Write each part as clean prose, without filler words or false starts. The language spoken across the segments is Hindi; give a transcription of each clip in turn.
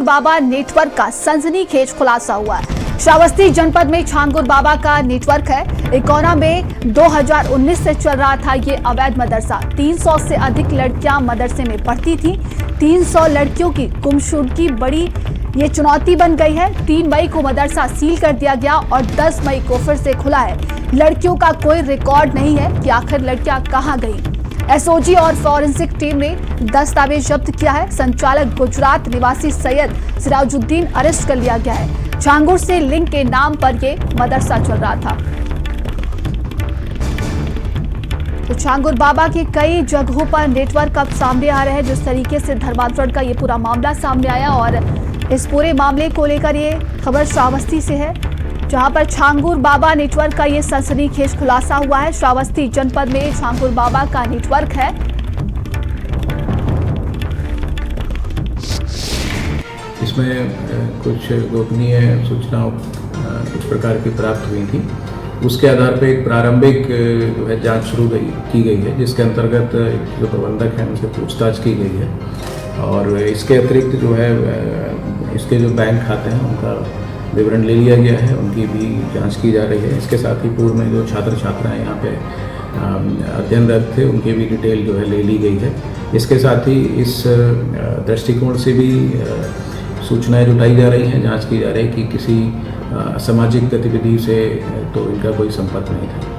बाबा नेटवर्क का सनसनीखेज खुलासा हुआ है। श्रावस्ती जनपद में छांगुर बाबा का नेटवर्क है। इकोना में 2019 से चल रहा था ये अवैध मदरसा। 300 से अधिक लड़कियां मदरसे में पढ़ती थी। 300 लड़कियों की गुमशुदगी बड़ी ये चुनौती बन गई है। 3 मई को मदरसा सील कर दिया गया और 10 मई को फिर से खुला है। लड़कियों का कोई रिकॉर्ड नहीं है कि आखिर लड़कियां कहां गईं। एसओजी और फॉरेंसिक टीम ने दस्तावेज जब्त किया है। संचालक गुजरात निवासी सैयद सिराजुद्दीन अरेस्ट कर लिया गया है। छांगुर से लिंक के नाम पर यह मदरसा चल रहा था। तो छांगुर बाबा के कई जगहों पर नेटवर्क अब सामने आ रहे हैं। जिस तरीके से धर्मांतरण का ये पूरा मामला सामने आया और इस पूरे मामले को लेकर ये खबर श्रावस्ती से है, जहां पर छांगुर बाबा नेटवर्क का ये सनसनीखेज खुलासा हुआ है। श्रावस्ती जनपद में छांगुर बाबा का नेटवर्क है। इसमें कुछ गोपनीय सूचना इस प्रकार की प्राप्त हुई थी। उसके आधार पर एक प्रारंभिक जो है जांच शुरू की गई है, जिसके अंतर्गत जो प्रबंधक हैं उनसे पूछताछ की गई है और इसके अतिरिक्त जो है इसके जो बैंक खाते हैं उनका विवरण ले लिया गया है, उनकी भी जांच की जा रही है। इसके साथ ही पूर्व में जो छात्र छात्राएं यहाँ पे अध्ययनरत थे उनकी भी डिटेल जो है ले ली गई है। इसके साथ ही इस दृष्टिकोण से भी सूचनाएं जुटाई जा रही हैं, जांच की जा रही है कि किसी सामाजिक गतिविधि से तो इनका कोई संपर्क नहीं था।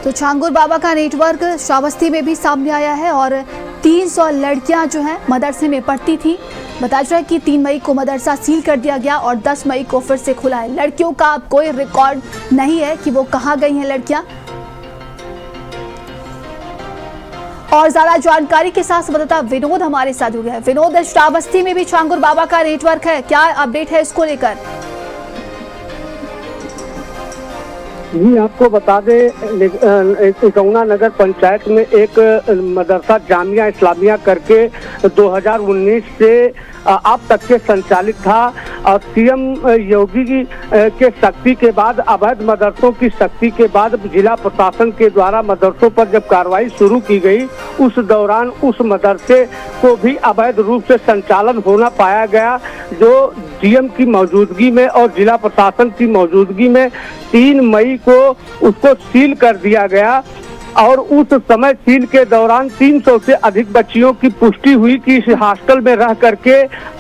तो छांगुर बाबा का नेटवर्क श्रावस्ती में भी सामने आया है और 300 लड़कियां जो हैं मदरसे में पढ़ती थी। बताया जाए कि 3 मई को मदरसा सील कर दिया गया और 10 मई को फिर से खुला है। लड़कियों का अब कोई रिकॉर्ड नहीं है कि वो कहां गई हैं लड़कियां। और ज्यादा जानकारी के साथ संवाददाता विनोद हमारे साथ जुड़े हैं। विनोद, श्रावस्ती में भी छांगुर बाबा का नेटवर्क है, क्या अपडेट है इसको लेकर? जी, आपको बता दें इकोना नगर पंचायत में एक मदरसा जामिया इस्लामिया करके 2019 से अब तक के संचालित था और सीएम योगी जी के सख्ती के बाद, अवैध मदरसों की सख्ती के बाद जिला प्रशासन के द्वारा मदरसों पर जब कार्रवाई शुरू की गई, उस दौरान उस मदरसे को भी अवैध रूप से संचालन होना पाया गया, जो डीएम की मौजूदगी में और जिला प्रशासन की मौजूदगी में 3 मई को उसको सील कर दिया गया। और उस समय सील के दौरान 300 से अधिक बच्चियों की पुष्टि हुई कि इस हॉस्टल में रह करके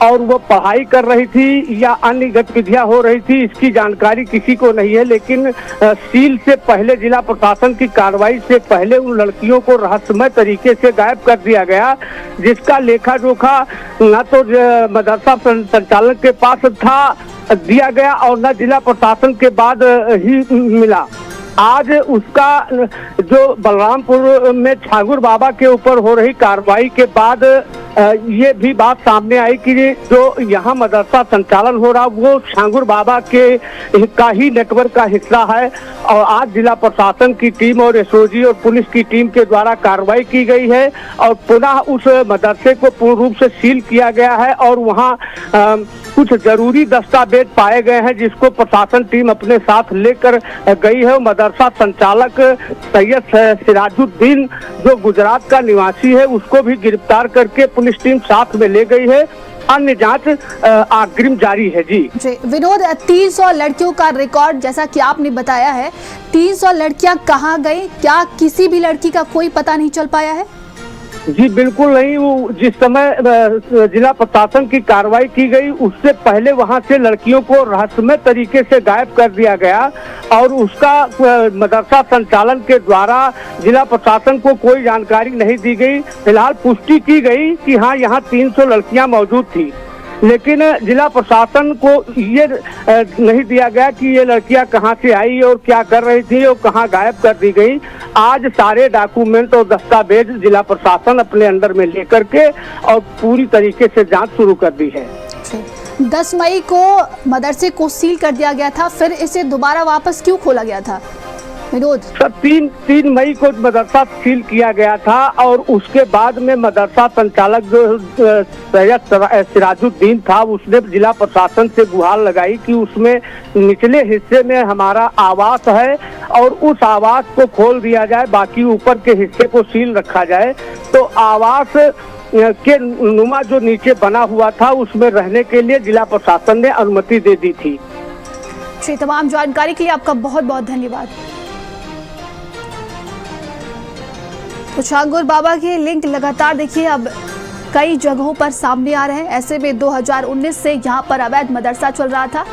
और वो पढ़ाई कर रही थी या अन्य गतिविधियां हो रही थी, इसकी जानकारी किसी को नहीं है। लेकिन सील से पहले, जिला प्रशासन की कार्रवाई से पहले उन लड़कियों को रहस्यमय तरीके से गायब कर दिया गया, जिसका लेखा जोखा न तो मदरसा संचालक के पास था दिया गया और न जिला प्रशासन के बाद ही मिला। आज उसका जो बलरामपुर में छांगुर बाबा के ऊपर हो रही कार्रवाई के बाद ये भी बात सामने आई कि जो यहाँ मदरसा संचालन हो रहा वो छांगुर बाबा के का ही नेटवर्क का हिस्सा है। और आज जिला प्रशासन की टीम और एसओजी और पुलिस की टीम के द्वारा कार्रवाई की गई है और पुनः उस मदरसे को पूर्ण रूप से सील किया गया है और वहाँ कुछ जरूरी दस्तावेज पाए गए हैं, जिसको प्रशासन टीम अपने साथ लेकर गई है। मदरसा संचालक सैयद सिराजुद्दीन जो गुजरात का निवासी है, उसको भी गिरफ्तार करके पुलिस टीम साथ में ले गई है। अन्य जांच अग्रिम जारी है। जी विनोद, 300 लड़कियों का रिकॉर्ड जैसा कि आपने बताया है, 300 लड़कियां कहां गई? क्या किसी भी लड़की का कोई पता नहीं चल पाया है? जी बिल्कुल नहीं। वो जिस समय जिला प्रशासन की कार्रवाई की गई, उससे पहले वहां से लड़कियों को रहस्यमय तरीके से गायब कर दिया गया और उसका मदरसा संचालन के द्वारा जिला प्रशासन को कोई जानकारी नहीं दी गई। फिलहाल पुष्टि की गई कि हाँ, यहाँ 300 लड़कियां मौजूद थी, लेकिन जिला प्रशासन को ये नहीं दिया गया कि ये लड़कियां कहां से आई और क्या कर रही थी और कहां गायब कर दी गई। आज सारे डॉक्यूमेंट और दस्तावेज जिला प्रशासन अपने अंडर में लेकर के और पूरी तरीके से जांच शुरू कर दी है। 10 मई को मदरसे को सील कर दिया गया था, फिर इसे दोबारा वापस क्यों खोला गया था? विनोद, सर 3 मई को मदरसा सील किया गया था और उसके बाद में मदरसा संचालक जो सैयद सिराजुद्दीन था, उसने जिला प्रशासन से गुहार लगाई कि उसमें निचले हिस्से में हमारा आवास है और उस आवास को खोल दिया जाए, बाकी ऊपर के हिस्से को सील रखा जाए। तो आवास के नुमा जो नीचे बना हुआ था उसमें रहने के लिए जिला प्रशासन ने अनुमति दे दी थी। जी, तमाम जानकारी के लिए आपका बहुत बहुत धन्यवाद। तो छांगुर बाबा के लिंक लगातार देखिए अब कई जगहों पर सामने आ रहे हैं। ऐसे में 2019 से यहाँ पर अवैध मदरसा चल रहा था।